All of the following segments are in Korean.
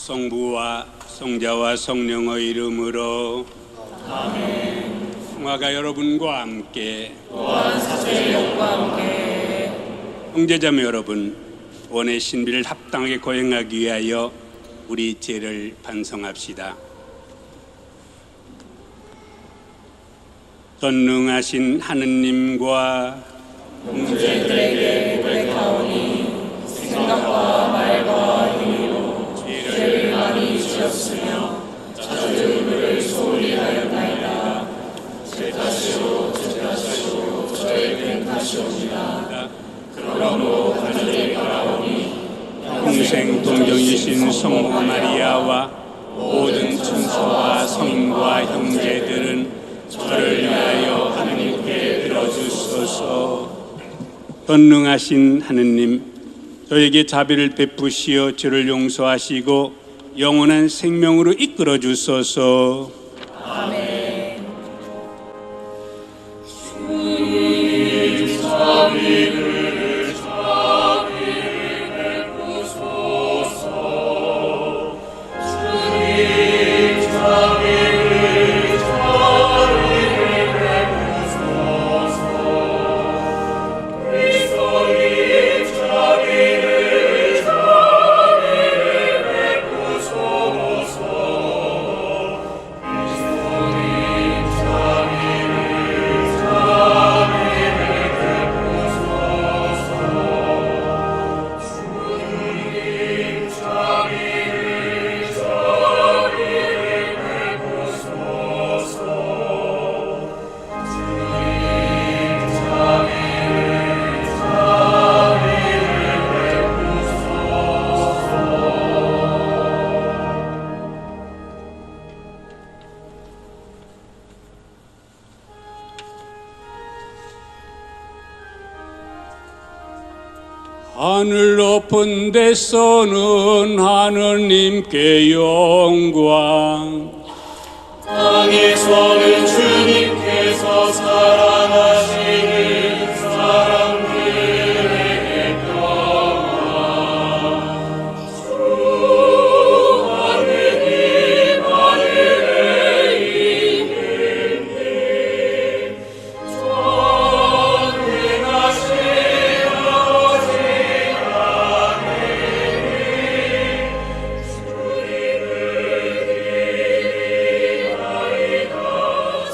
성부와 성자와 성령의 이름으로 아멘. 평화가 여러분과 함께 또한 사제의 영과 함께 형제자매 여러분, 원의 신비를 합당하게 거행하기 위하여 우리 죄를 반성합시다. 전능하신 하느님과 형제들에게 고백하오니 생각과 말과 행위로 죄를 많이 지었으며 자주 의무를 소홀히 하였나이다. 제 탓이요 저의 된 탓이옵니다. 그러므로 하늘에 바라오니 평생 동정이신 성모 마리아와 모든 천사와 성인과 형제들은 저를 위하여 하느님께 들어주소서. 전능하신 하느님, 저에게 자비를 베푸시어 죄를 용서하시고 영원한 생명으로 이끌어 주소서. 아멘. 주님 자비를 베푸소서. 주님 자비를 베푸소서. 그리스도님 자비를 베푸소서. 그리스도님 자비를 하늘 높은 데서는 하느님께 영광, 땅에서는 주님께서 사랑하시는 사람들에게 평화. 주 하느님 하늘에 있는 전능하신 아버지 하느님, 주님을 기리나이다.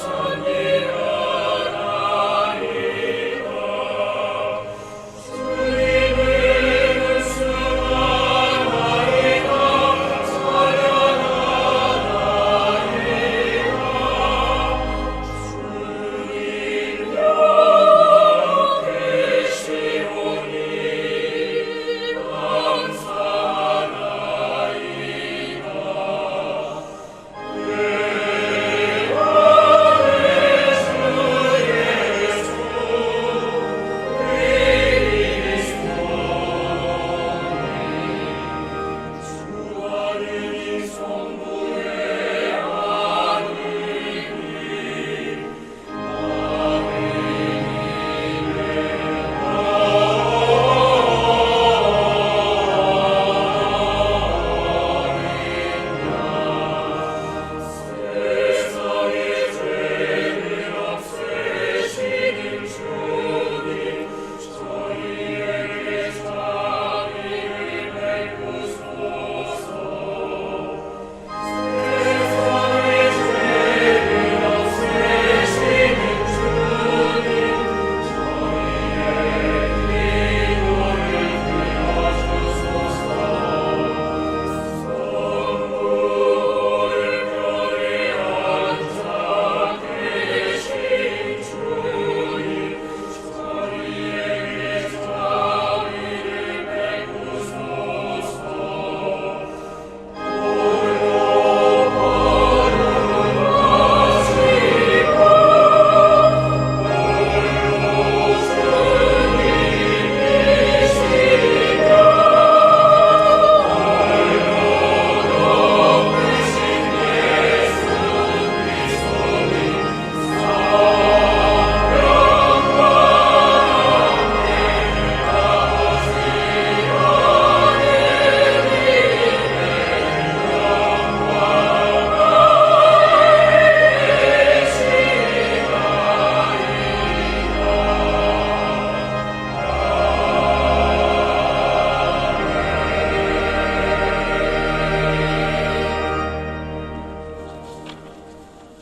찬미하나이다.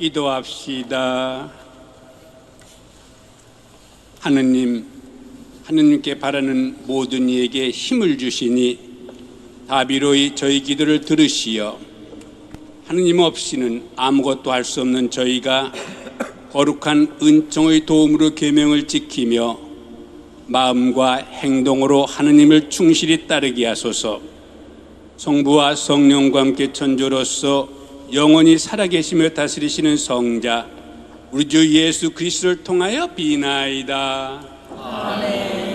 기도합시다. 하느님께 바라는 모든 이에게 힘을 주시니 다비로이 저희 기도를 들으시어 하느님 없이는 아무것도 할 수 없는 저희가 거룩한 은총의 도움으로 계명을 지키며 마음과 행동으로 하느님을 충실히 따르게 하소서. 성부와 성령과 함께 천조로서 영원히 살아계시며 다스리시는 성자 우리 주 예수 그리스도를 통하여 비나이다. 아멘.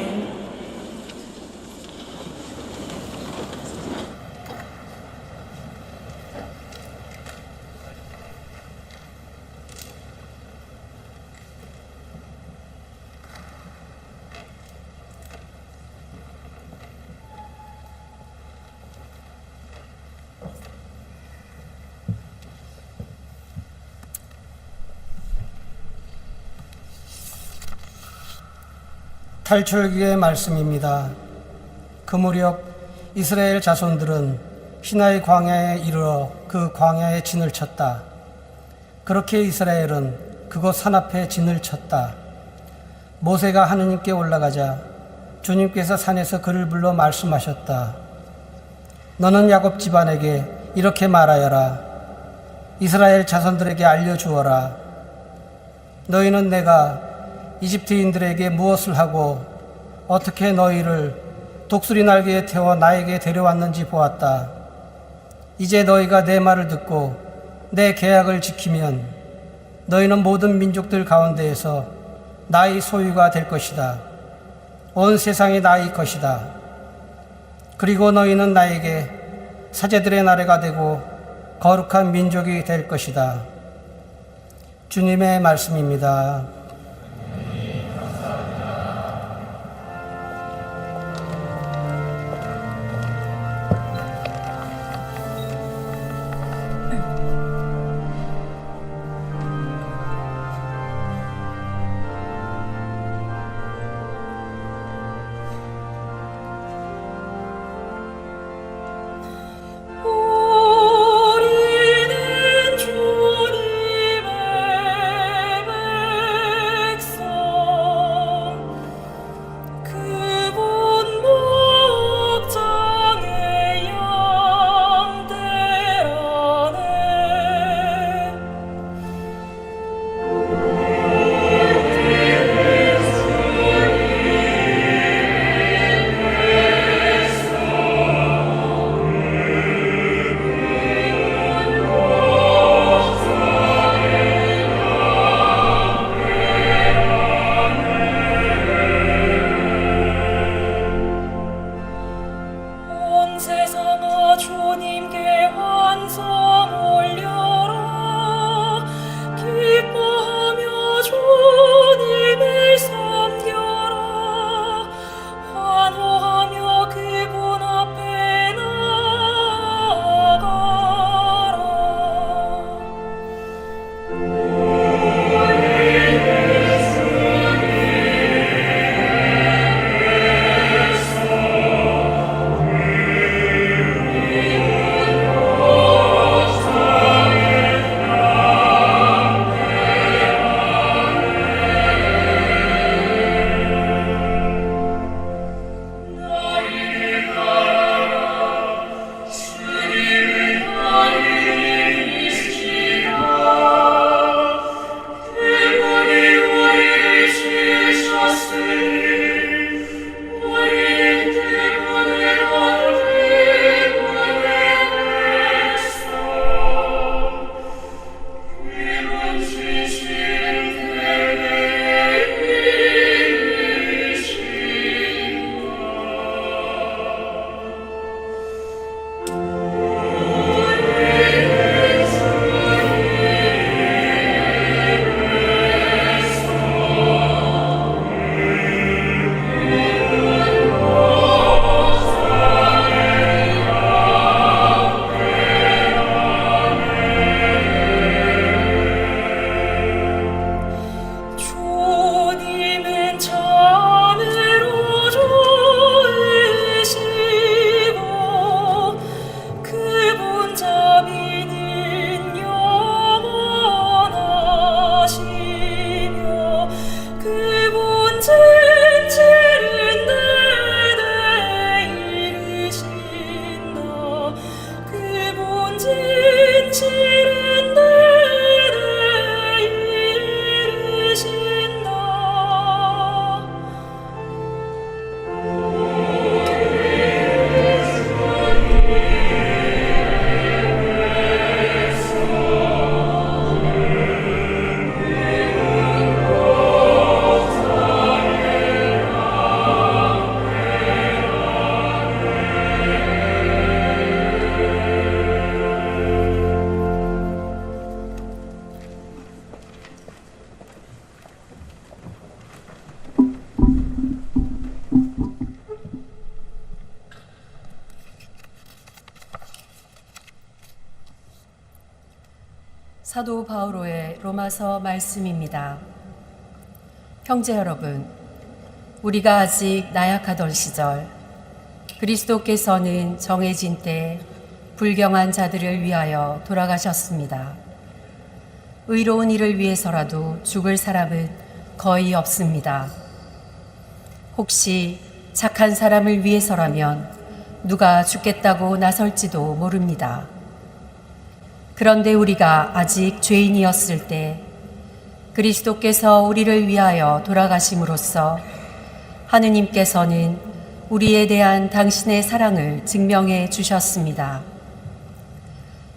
탈출기의 말씀입니다. 그 무렵 이스라엘 자손들은 시나이 광야에 이르러 그 광야에 진을 쳤다. 그렇게 이스라엘은 그곳 산 앞에 진을 쳤다. 모세가 하느님께 올라가자 주님께서 산에서 그를 불러 말씀하셨다. 너는 야곱 집안에게 이렇게 말하여라. 이스라엘 자손들에게 알려주어라. 너희는 내가 이집트인들에게 무엇을 하고 어떻게 너희를 독수리 날개에 태워 나에게 데려왔는지 보았다. 이제 너희가 내 말을 듣고 내 계약을 지키면 너희는 모든 민족들 가운데에서 나의 소유가 될 것이다. 온 세상이 나의 것이다. 그리고 너희는 나에게 사제들의 나라가 되고 거룩한 민족이 될 것이다. 주님의 말씀입니다. 우리는 주님의 사도 바오로의 로마서 말씀입니다. 형제 여러분, 우리가 아직 나약하던 시절 그리스도께서는 정해진 때 불경한 자들을 위하여 돌아가셨습니다. 의로운 일을 위해서라도 죽을 사람은 거의 없습니다. 혹시 착한 사람을 위해서라면 누가 죽겠다고 나설지도 모릅니다. 그런데 우리가 아직 죄인이었을 때 그리스도께서 우리를 위하여 돌아가심으로써 하느님께서는 우리에 대한 당신의 사랑을 증명해 주셨습니다.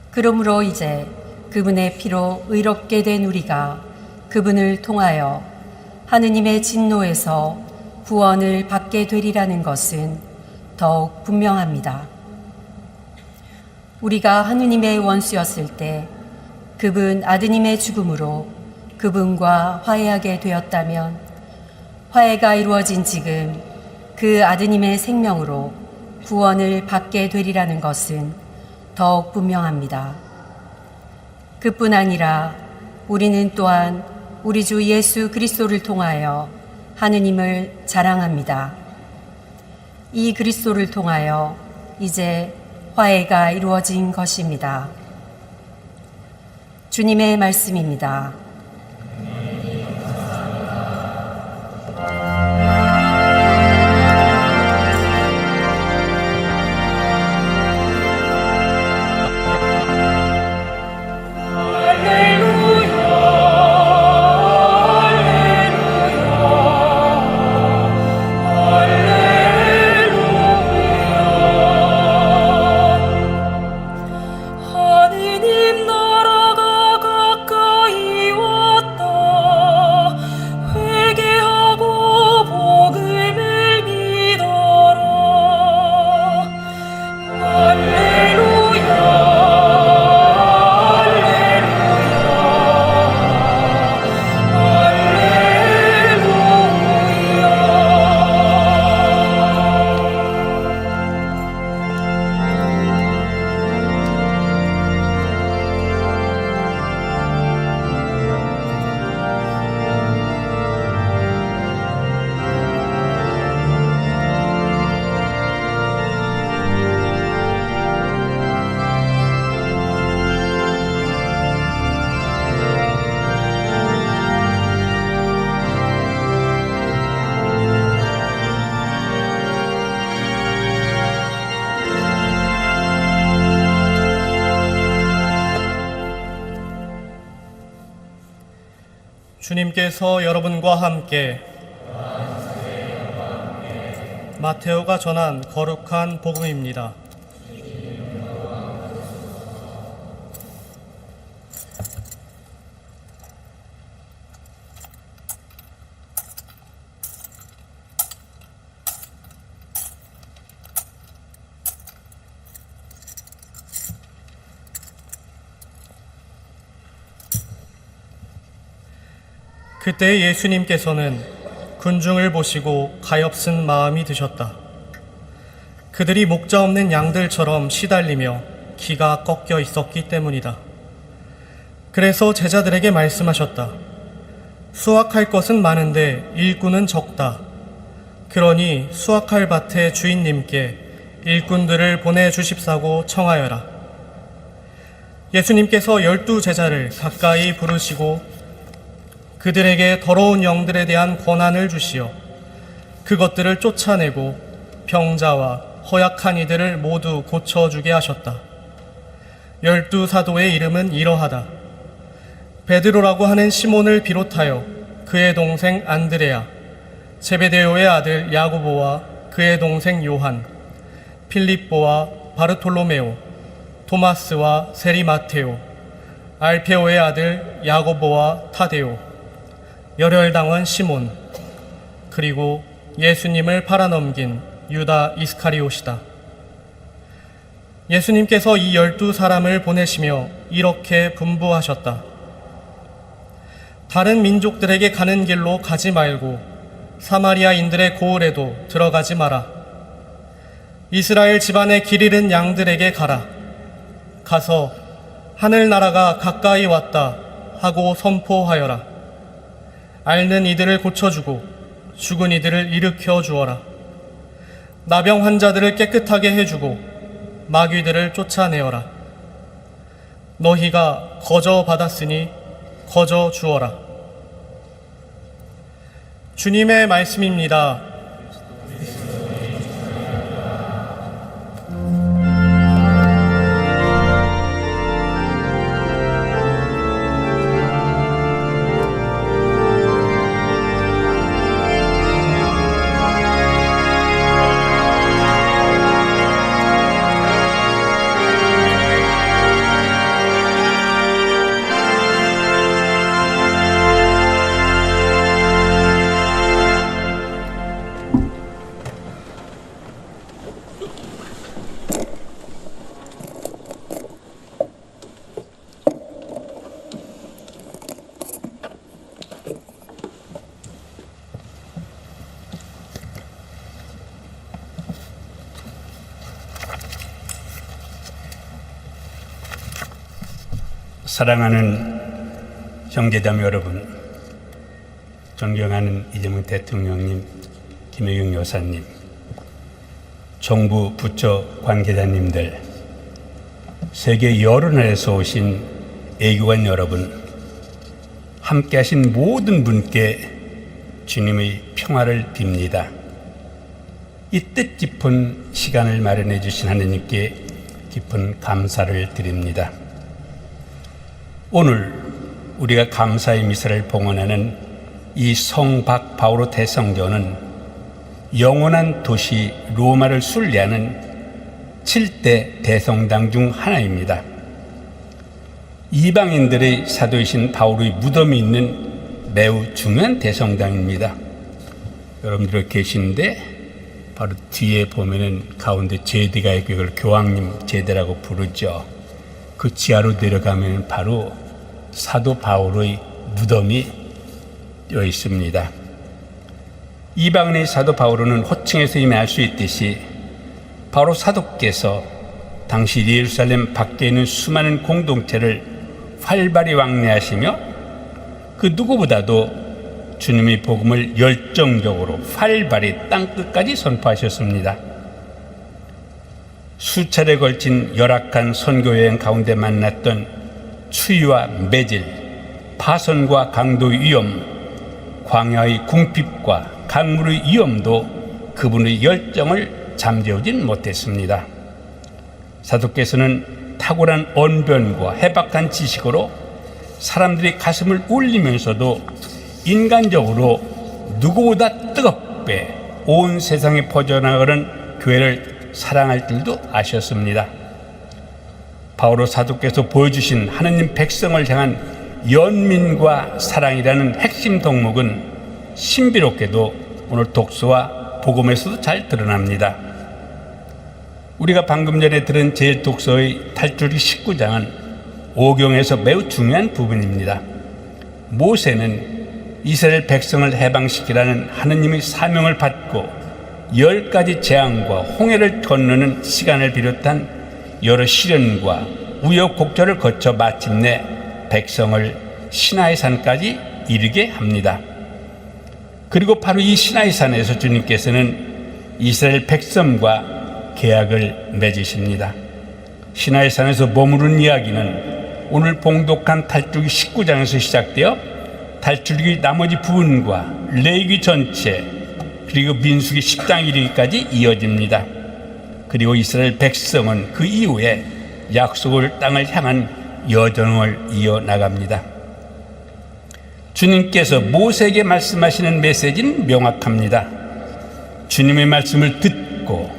그러므로 이제 그분의 피로 의롭게 된 우리가 그분을 통하여 하느님의 진노에서 구원을 받게 되리라는 것은 더욱 분명합니다. 우리가 하느님의 원수였을 때 그분 아드님의 죽음으로 그분과 화해하게 되었다면 화해가 이루어진 지금 그 아드님의 생명으로 구원을 받게 되리라는 것은 더욱 분명합니다. 그뿐 아니라 우리는 또한 우리 주 예수 그리스도를 통하여 하느님을 자랑합니다. 이 그리스도를 통하여 이제 화해가 이루어진 것입니다. 주님의 말씀입니다. 주님께서 여러분과 함께 마테오가 전한 거룩한 복음입니다. 그때 예수님께서는 군중을 보시고 가엾은 마음이 드셨다. 그들이 목자 없는 양들처럼 시달리며 기가 꺾여 있었기 때문이다. 그래서 제자들에게 말씀하셨다. 수확할 것은 많은데 일꾼은 적다. 그러니 수확할 밭의 주인님께 일꾼들을 보내주십사고 청하여라. 예수님께서 12제자를 가까이 부르시고 그들에게 더러운 영들에 대한 권한을 주시어 그것들을 쫓아내고 병자와 허약한 이들을 모두 고쳐주게 하셨다. 12사도의 이름은 이러하다. 베드로라고 하는 시몬을 비롯하여 그의 동생 안드레아, 제베데오의 아들 야고보와 그의 동생 요한, 필립보와 바르톨로메오, 토마스와 세리 마테오, 알페오의 아들 야고보와 타데오, 열혈당원 시몬, 그리고 예수님을 팔아넘긴 유다 이스카리옷이다. 예수님께서 이 12사람을 보내시며 이렇게 분부하셨다. 다른 민족들에게 가는 길로 가지 말고 사마리아인들의 고을에도 들어가지 마라. 이스라엘 집안의 길 잃은 양들에게 가라. 가서 하늘나라가 가까이 왔다 하고 선포하여라. 앓는 이들을 고쳐주고 죽은 이들을 일으켜 주어라. 나병 환자들을 깨끗하게 해주고 마귀들을 쫓아내어라. 너희가 거저 받았으니 거저 주어라. 주님의 말씀입니다. 사랑하는 형제자매 여러분, 존경하는 이재명 대통령님, 김혜경 여사님, 정부 부처 관계자님들, 세계 여러 나라에서 오신 애교관 여러분, 함께 하신 모든 분께 주님의 평화를 빕니다. 이 뜻깊은 시간을 마련해 주신 하느님께 깊은 감사를 드립니다. 오늘 우리가 감사의 미사를 봉헌하는 이 성박 바오로 대성전은 영원한 도시 로마를 순례하는 7대 대성당 중 하나입니다. 이방인들의 사도이신 바오로의 무덤이 있는 매우 중요한 대성당입니다. 여러분들 계시는데 바로 뒤에 보면은 가운데 제대가 있고 이걸 교황님 제대라고 부르죠. 그 지하로 내려가면 바로 사도 바오로의 무덤이 되어 있습니다. 이방인의 사도 바오로는 호칭에서 이미 알 수 있듯이 바로 사도께서 당시 예루살렘 밖에 있는 수많은 공동체를 활발히 왕래하시며 그 누구보다도 주님의 복음을 열정적으로 활발히 땅끝까지 선포하셨습니다. 수차례 걸친 열악한 선교여행 가운데 만났던 추위와 매질, 파선과 강도의 위험, 광야의 궁핍과 강물의 위험도 그분의 열정을 잠재우진 못했습니다. 사도께서는 탁월한 언변과 해박한 지식으로 사람들이 가슴을 울리면서도 인간적으로 누구보다 뜨겁게 온 세상에 퍼져나가는 교회를 사랑할 줄도 아셨습니다. 바오로 사도께서 보여주신 하느님 백성을 향한 연민과 사랑이라는 핵심 덕목은 신비롭게도 오늘 독서와 복음에서도 잘 드러납니다. 우리가 방금 전에 들은 제1독서의 탈출기 19장은 오경에서 매우 중요한 부분입니다. 모세는 이스라엘 백성을 해방시키라는 하느님의 사명을 받고 10가지 재앙과 홍해를 건너는 시간을 비롯한 여러 시련과 우여곡절을 거쳐 마침내 백성을 시나이 산까지 이르게 합니다. 그리고 바로 이 시나이 산에서 주님께서는 이스라엘 백성과 계약을 맺으십니다. 시나이 산에서 머무른 이야기는 오늘 봉독한 탈출기 19장에서 시작되어 탈출기 나머지 부분과 레위기 전체 그리고 민수기 10장 이르기까지 이어집니다. 그리고 이스라엘 백성은 그 이후에 약속의 땅을 향한 여정을 이어나갑니다. 주님께서 모세에게 말씀하시는 메시지는 명확합니다. 주님의 말씀을 듣고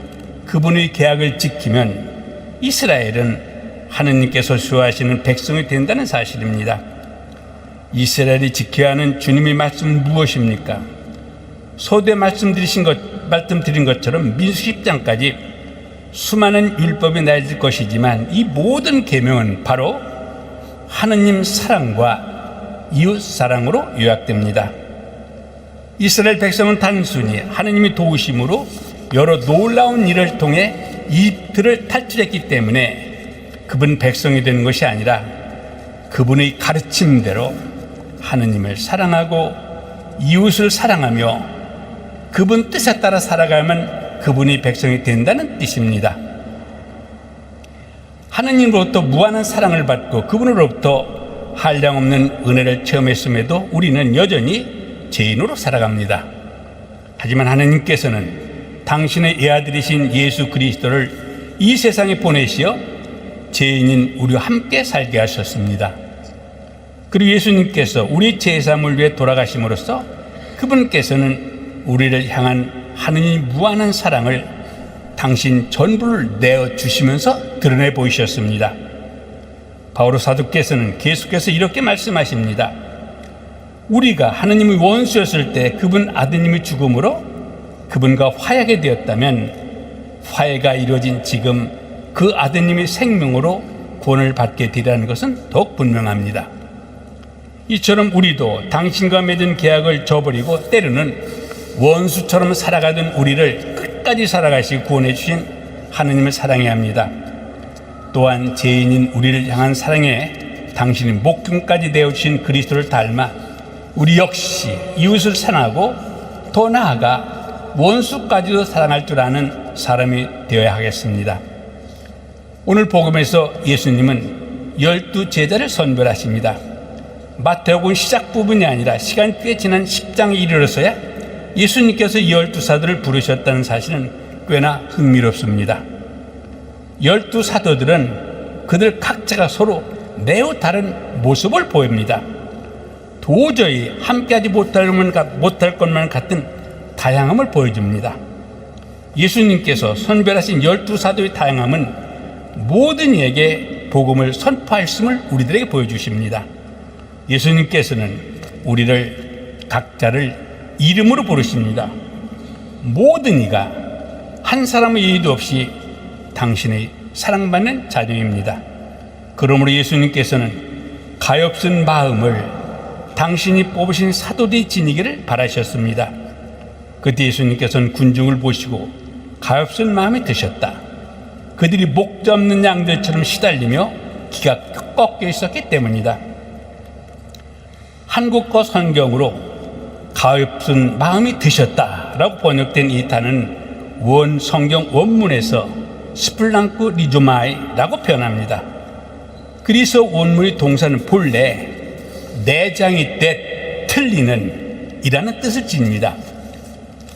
그분의 계약을 지키면 이스라엘은 하느님께서 수호하시는 백성이 된다는 사실입니다. 이스라엘이 지켜야 하는 주님의 말씀은 무엇입니까? 서두에 말씀드린 것처럼 민수기 10장까지 수많은 율법이 나열될 것이지만 이 모든 계명은 바로 하느님 사랑과 이웃 사랑으로 요약됩니다. 이스라엘 백성은 단순히 하느님의 도우심으로 여러 놀라운 일을 통해 이집트를 탈출했기 때문에 그분 백성이 되는 것이 아니라 그분의 가르침대로 하느님을 사랑하고 이웃을 사랑하며 그분 뜻에 따라 살아가면 그분이 백성이 된다는 뜻입니다. 하느님으로부터 무한한 사랑을 받고 그분으로부터 한량없는 은혜를 체험했음에도 우리는 여전히 죄인으로 살아갑니다. 하지만 하느님께서는 당신의 애아들이신 예수 그리스도를 이 세상에 보내시어 죄인인 우리와 함께 살게 하셨습니다. 그리고 예수님께서 우리 죄사함을 위해 돌아가심으로써 그분께서는 우리를 향한 하느님 무한한 사랑을 당신 전부를 내어주시면서 드러내 보이셨습니다. 바오로 사도께서는 계속해서 이렇게 말씀하십니다. 우리가 하느님의 원수였을 때 그분 아드님의 죽음으로 그분과 화해하게 되었다면 화해가 이루어진 지금 그 아드님의 생명으로 구원을 받게 되리라는 것은 더욱 분명합니다. 이처럼 우리도 당신과 맺은 계약을 저버리고 때로는 원수처럼 살아가던 우리를 끝까지 살아가시고 구원해 주신 하느님을 사랑해야 합니다. 또한 죄인인 우리를 향한 사랑에 당신이 목숨까지 내어주신 그리스도를 닮아 우리 역시 이웃을 사랑하고 더 나아가 원수까지도 사랑할 줄 아는 사람이 되어야 하겠습니다. 오늘 복음에서 예수님은 12 제자를 선별하십니다. 마태복음 시작 부분이 아니라 시간이 꽤 지난 10장에 이르러서야 예수님께서 12사도를 부르셨다는 사실은 꽤나 흥미롭습니다. 12사도들은 그들 각자가 서로 매우 다른 모습을 보입니다. 도저히 함께하지 못할 것만 같은 다양함을 보여줍니다. 예수님께서 선별하신 12사도의 다양함은 모든 이에게 복음을 선포하였음을 우리들에게 보여주십니다. 예수님께서는 우리를 각자를 이름으로 부르십니다. 모든 이가 한 사람의 예의도 없이 당신의 사랑받는 자녀입니다. 그러므로 예수님께서는 가엾은 마음을 당신이 뽑으신 사도들이 지니기를 바라셨습니다. 그때 예수님께서는 군중을 보시고 가엾은 마음이 드셨다. 그들이 목자 없는 양들처럼 시달리며 기가 꺾여 있었기 때문이다. 한국어 성경으로 가엾은 마음이 드셨다라고 번역된 이 단어는 원 성경 원문에서 스플랑크 리조마이라고 표현합니다. 그리스 원문의 동사는 본래 내장이 때 틀리는 이라는 뜻을 지닙니다.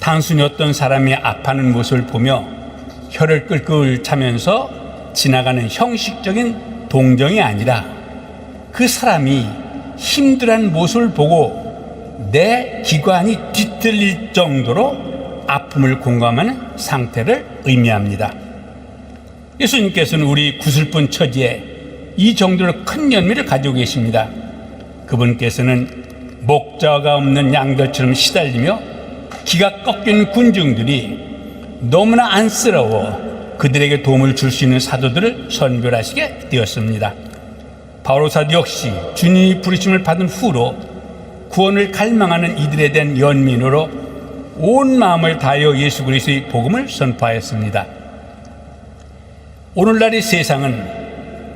단순히 어떤 사람이 아파하는 모습을 보며 혀를 끌끌 차면서 지나가는 형식적인 동정이 아니라 그 사람이 힘들어하는 모습을 보고 내 기관이 뒤틀릴 정도로 아픔을 공감하는 상태를 의미합니다. 예수님께서는 우리 구슬픈 처지에 이 정도로 큰 연민을 가지고 계십니다. 그분께서는 목자가 없는 양들처럼 시달리며 기가 꺾인 군중들이 너무나 안쓰러워 그들에게 도움을 줄 수 있는 사도들을 선별하시게 되었습니다. 바오로 사도 역시 주님이 부르심을 받은 후로 구원을 갈망하는 이들에 대한 연민으로 온 마음을 다하여 예수 그리스도의 복음을 선포하였습니다. 오늘날의 세상은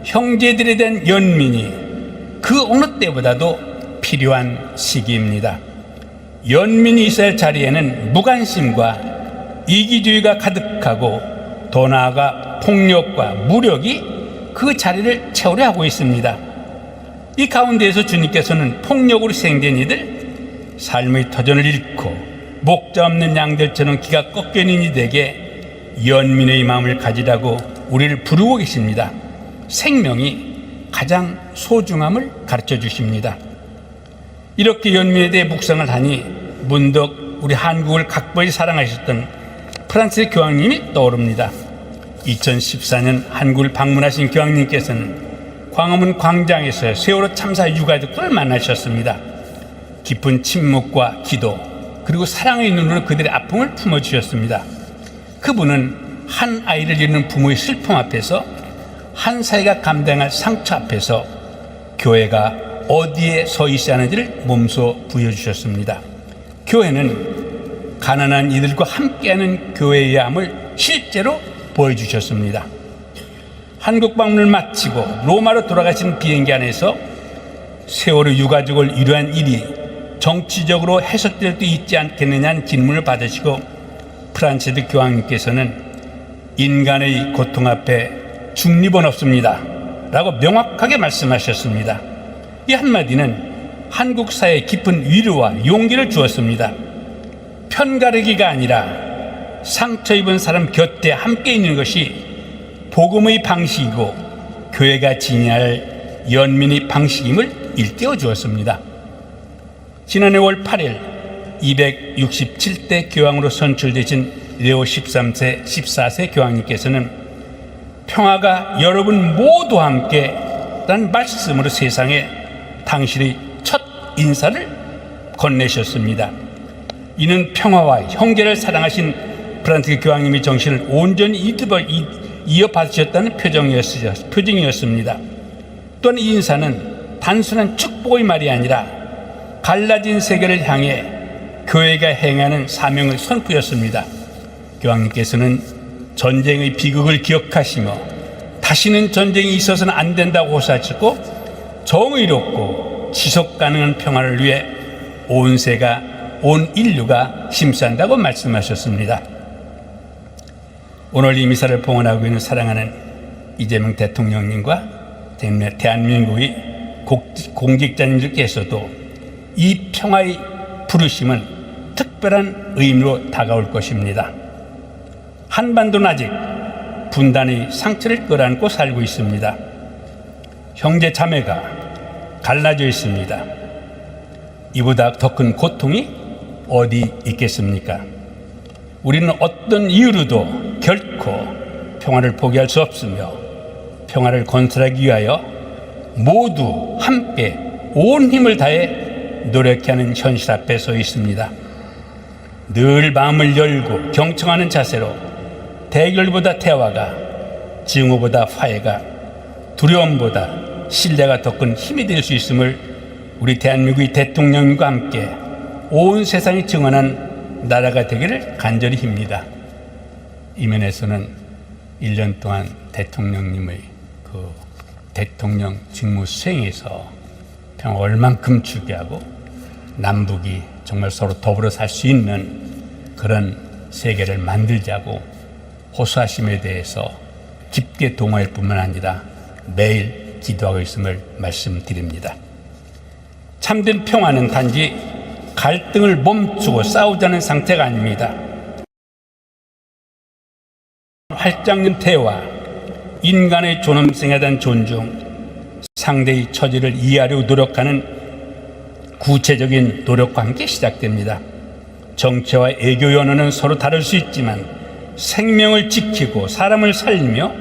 형제들에 대한 연민이 그 어느 때보다도 필요한 시기입니다. 연민이 있어야 할 자리에는 무관심과 이기주의가 가득하고 더 나아가 폭력과 무력이 그 자리를 채우려 하고 있습니다. 이 가운데에서 주님께서는 폭력으로 희생된 이들, 삶의 터전을 잃고 목자 없는 양들처럼 기가 꺾여 있는 이들에게 연민의 마음을 가지라고 우리를 부르고 계십니다. 생명이 가장 소중함을 가르쳐 주십니다. 이렇게 연민에 대해 묵상을 하니 문득 우리 한국을 각별히 사랑하셨던 프란시스 교황님이 떠오릅니다. 2014년 한국을 방문하신 교황님께서는 광화문 광장에서 세월호 참사 유가족들을 만나셨습니다. 깊은 침묵과 기도 그리고 사랑의 눈으로 그들의 아픔을 품어주셨습니다. 그분은 한 아이를 잃는 부모의 슬픔 앞에서 한 사회가 감당할 상처 앞에서 교회가 어디에 서 있어야 하는지를 몸소 부여주셨습니다. 교회는 가난한 이들과 함께하는 교회의 함을 실제로 보여주셨습니다. 한국 방문을 마치고 로마로 돌아가신 비행기 안에서 세월호 유가족을 위로한 일이 정치적으로 해석될 수도 있지 않겠느냐는 질문을 받으시고 프란시스 교황님께서는 인간의 고통 앞에 중립은 없습니다 라고 명확하게 말씀하셨습니다. 이 한마디는 한국 사회에 깊은 위로와 용기를 주었습니다. 편가르기가 아니라 상처 입은 사람 곁에 함께 있는 것이 복음의 방식이고 교회가 지니할 연민의 방식임을 일깨워 주었습니다. 지난해 5월 8일 267대 교황으로 선출되신 레오 13세, 14세 교황님께서는 평화가 여러분 모두와 함께 라는 말씀으로 세상에 당신의 첫 인사를 건네셨습니다. 이는 평화와 형제를 사랑하신 프란시스 교황님의 정신을 온전히 이어받으셨다는 표징이었습니다. 또한 이 인사는 단순한 축복의 말이 아니라 갈라진 세계를 향해 교회가 행하는 사명의 선포였습니다. 교황님께서는 전쟁의 비극을 기억하시며 다시는 전쟁이 있어서는 안 된다고 호소하셨고 정의롭고 지속 가능한 평화를 위해 온 인류가 힘쓴다고 말씀하셨습니다. 오늘 이 미사를 봉헌하고 있는 사랑하는 이재명 대통령님과 대한민국의 공직자님들께서도 이 평화의 부르심은 특별한 의미로 다가올 것입니다. 한반도는 아직 분단의 상처를 끌어안고 살고 있습니다. 형제 자매가 갈라져 있습니다. 이보다 더 큰 고통이 어디 있겠습니까? 우리는 어떤 이유로도 결코 평화를 포기할 수 없으며 평화를 건설하기 위하여 모두 함께 온 힘을 다해 노력해야 하는 현실 앞에 서 있습니다. 늘 마음을 열고 경청하는 자세로 대결보다 대화가, 증오보다 화해가, 두려움보다 신뢰가 더 큰 힘이 될 수 있음을 우리 대한민국의 대통령과 함께 온 세상이 증언한 나라가 되기를 간절히 빕니다. 이 면에서는 1년 동안 대통령님의 그 대통령 직무 수행에서 평화 얼만큼 추구하고 남북이 정말 서로 더불어 살 수 있는 그런 세계를 만들자고 호소하심에 대해서 깊게 동의할 뿐만 아니라 매일 기도하고 있음을 말씀드립니다. 참된 평화는 단지 갈등을 멈추고 싸우자는 상태가 아닙니다. 활짝 대화, 인간의 존엄성에 대한 존중, 상대의 처지를 이해하려고 노력하는 구체적인 노력과 함께 시작됩니다. 정치와 애교의 언어는 서로 다를 수 있지만 생명을 지키고 사람을 살리며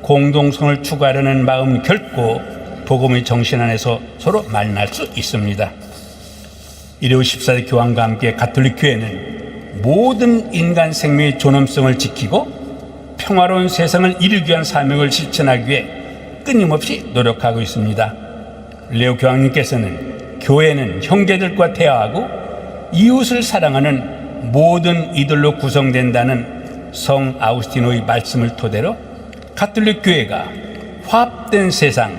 공동성을 추구하려는 마음은 결코 복음의 정신 안에서 서로 만날 수 있습니다. 레오 14세 교황과 함께 가톨릭 교회는 모든 인간 생명의 존엄성을 지키고 평화로운 세상을 이루기 위한 사명을 실천하기 위해 끊임없이 노력하고 있습니다. 레오 교황님께서는 교회는 형제들과 대화하고 이웃을 사랑하는 모든 이들로 구성된다는 성 아우구스티노의 말씀을 토대로 가톨릭 교회가 화합된 세상,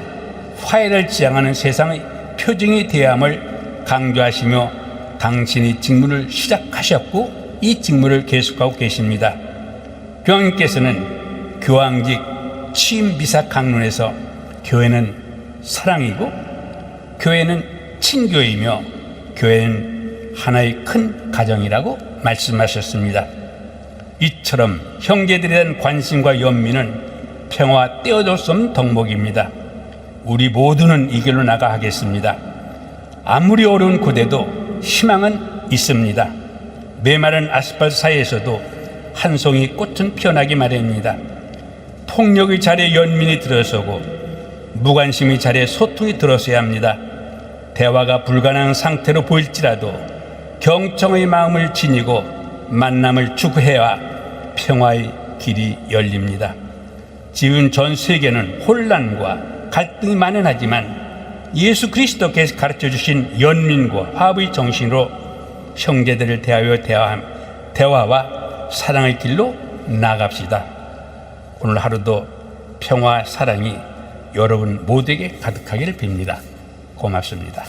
화해를 지향하는 세상의 표징이 되어야 함을 강조하시며 당신이 직무를 시작하셨고 이 직무를 계속하고 계십니다. 교황님께서는 교황직 취임 미사 강론에서 교회는 사랑이고 교회는 친교이며 교회는 하나의 큰 가정이라고 말씀하셨습니다. 이처럼 형제들에 대한 관심과 연민은 평화와 떼어줄 수 없는 덕목입니다. 우리 모두는 이 길로 나가겠습니다. 아무리 어려운 고대도 희망은 있습니다. 메마른 아스팔트 사이에서도 한 송이 꽃은 피어나기 마련입니다. 폭력의 자리에 연민이 들어서고 무관심의 자리에 소통이 들어서야 합니다. 대화가 불가능한 상태로 보일지라도 경청의 마음을 지니고 만남을 추구해야 평화의 길이 열립니다. 지금 전 세계는 혼란과 갈등이 만연하지만 예수 그리스도께서 가르쳐 주신 연민과 화합의 정신으로 형제들을 대하여 대화와 사랑의 길로 나아갑시다. 오늘 하루도 평화, 사랑이 여러분 모두에게 가득하기를 빕니다. 고맙습니다.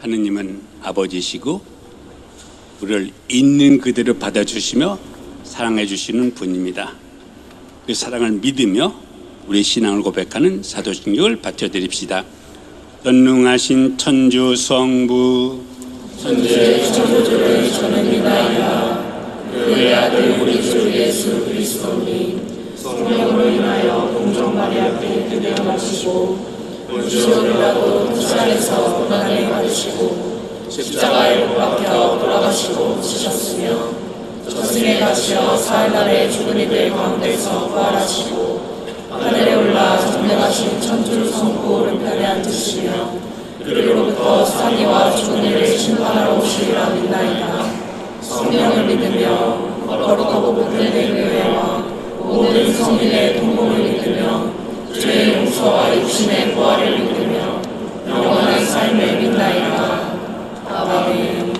하느님은 아버지시고 우리를 있는 그대로 받아주시며 사랑해 주시는 분입니다. 그 사랑을 믿으며 우리 신앙을 고백하는 사도신경을 바쳐드립시다. 전능하신 천주 성부 천지의 창조주를 저는 믿나이다. 그의 아들 우리 주 예수 그리스도님 성령으로 인하여 동정 마리아께 태어나시고 본시오 빌라도 투상에서 고난을 받으시고 십자가에 못 박혀 돌아가시고 지셨으며 저승에 가시어 사흘날에 죽은 이들 가운데서 부활하시고 하늘에 올라 전능하신 천주 성부 오른편에 앉으시며 그리로부터 사니와 죽은 이를 심판하러 오시리라 믿나이다. 성령을 믿으며 거룩하고 복된 교회와 모든 성인의 동공을 믿으며 죄의 용서와 육신의 부활을 믿으며 영원한 삶을 믿나이다. 아멘.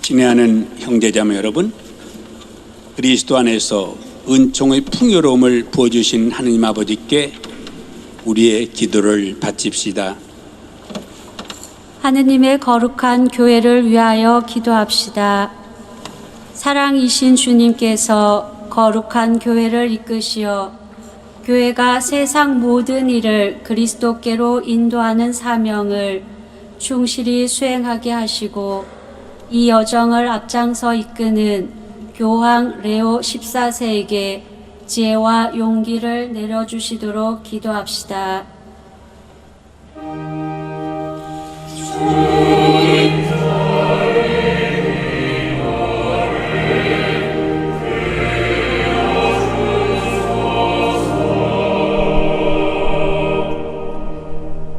친애하는 형제자매 여러분, 그리스도 안에서 은총의 풍요로움을 부어주신 하느님 아버지께 우리의 기도를 바칩시다. 하느님의 거룩한 교회를 위하여 기도합시다. 사랑이신 주님께서 거룩한 교회를 이끄시어 교회가 세상 모든 일을 그리스도께로 인도하는 사명을 충실히 수행하게 하시고 이 여정을 앞장서 이끄는 교황 레오 14세에게 지혜와 용기를 내려주시도록 기도합시다.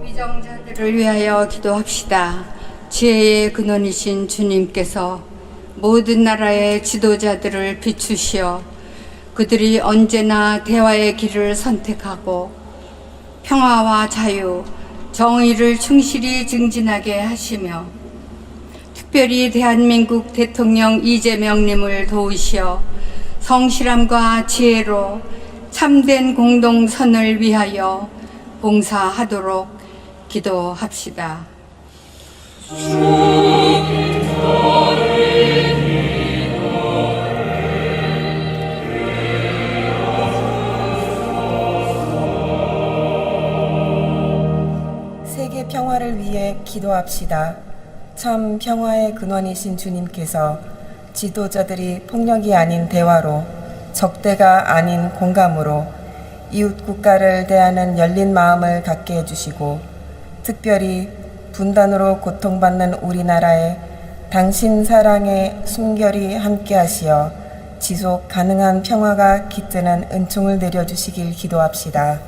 위정자들을 위하여 기도합시다. 지혜의 근원이신 주님께서 모든 나라의 지도자들을 비추시어 그들이 언제나 대화의 길을 선택하고 평화와 자유, 정의를 충실히 증진하게 하시며 특별히 대한민국 대통령 이재명님을 도우시어 성실함과 지혜로 참된 공동선을 위하여 봉사하도록 기도합시다. 세계 평화를 위해 기도합시다. 참 평화의 근원이신 주님께서 지도자들이 폭력이 아닌 대화로, 적대가 아닌 공감으로 이웃 국가를 대하는 열린 마음을 갖게 해주시고 특별히 분단으로 고통받는 우리나라에 당신 사랑의 숨결이 함께하시어 지속 가능한 평화가 깃드는 은총을 내려주시길 기도합시다.